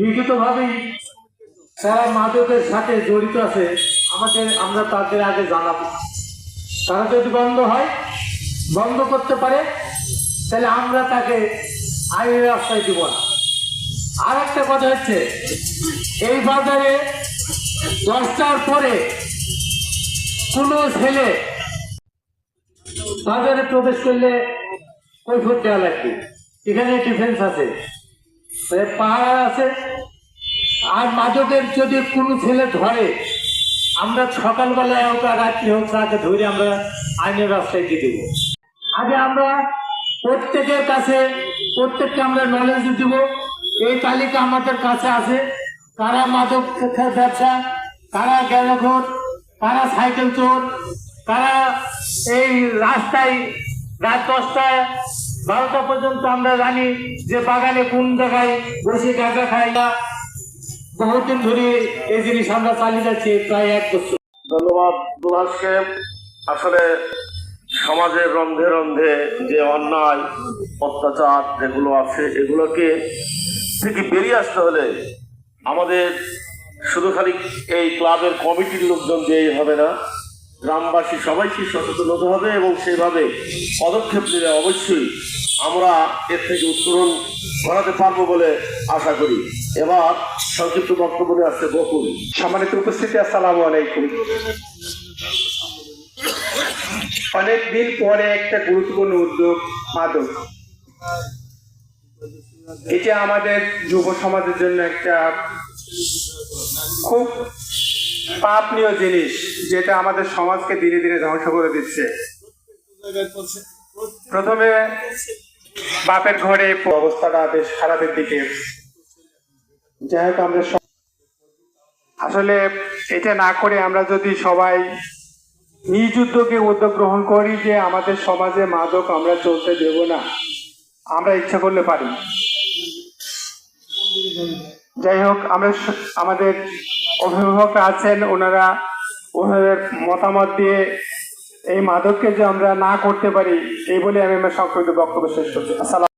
লিখিতভাবেই যারা মাদকের সাথে জড়িত আছে আমরা তাদের আগে জানাবো। তারা যদি বন্ধ করতে পারে তাহলে আমরা তাকে আইনের রাস্তায় দিব না। আর একটা কথা হচ্ছে, এই বাজারে 10টার পরে কোনো ছেলে বাজারে প্রবেশ করলে কৈফিয়ত দেওয়া লাগবে। এখানে ডিফেন্স আছে, পাহাড় আছে। আর মাদকের যদি কোনো ছেলে ধরে, আমরা সকালবেলায় হোক আর রাত্রি হোক তাকে ধরে আমরা আইনের রাস্তায় দিয়ে দেবো। আগে আমরা প্রত্যেককে আমরা নলেজ দিব। এই তালিকা আমাদের কাছে আছে, কারা মাদক ব্যবসা, কারা গ্যালাঘর, কারা সাইকেল চোর, কারা এই রাস্তায় রাত 10টা 12টা পর্যন্ত আমরা জানি যে বাগানে কোন জায়গায় বসে গাঁজা খাই না। বহুদিন ধরে এই জিনিস আমরা চালিয়ে যাচ্ছি, প্রায় 1 বছর। ধন্যবাদ দুলাসকে। আসলে সমাজের রন্ধে রন্ধে যে অন্যায় অত্যাচার যেগুলো আছে, এগুলোকে থেকে বেরিয়ে আসতে হলে আমাদের শুধু খালি এই ক্লাবের কমিটির লোকজন দিয়েই হবে না, গ্রামবাসী সবাইকে সচেতন হতে হবে এবং সেইভাবে পদক্ষেপ নিলে অবশ্যই আমরা এর থেকে উত্তরণ ঘটাতে পারবো বলে আশা করি। এবার সংক্ষিপ্ত বক্তব্য নিয়ে আসছে বকুল। সম্মানিত উপস্থিতি, আসসালামু আলাইকুম। অনেকদিন পরে একটা গুরুত্বপূর্ণ উদ্যোগ মাদক। এটা আমাদের যুব সমাজের জন্য একটা খুব পাপনীয় জিনিস, যেটা আমাদের সমাজকে ধীরে ধীরে ধ্বংস করে দিচ্ছে। প্রথমে বাপের ঘরে অবস্থাটা বেশ খারাপের দিকে। যাই হোক, আমরা আসলে এটা না করে আমরা যদি সবাই নিজ উদ্যোগ গ্রহণ করি যে আমাদের সমাজে মাদক আমরা চলতে দেব না, আমরা ইচ্ছা করলে পারি। যাই হোক, আমাদের অভিভাবকরা আছেন, ওনারা ওনাদের মতামত দিয়ে এই মাদককে যে আমরা না করতে পারি, এই বলে আমি আমার সংক্ষিপ্ত বক্তব্য শেষ করছি। আসসালাম।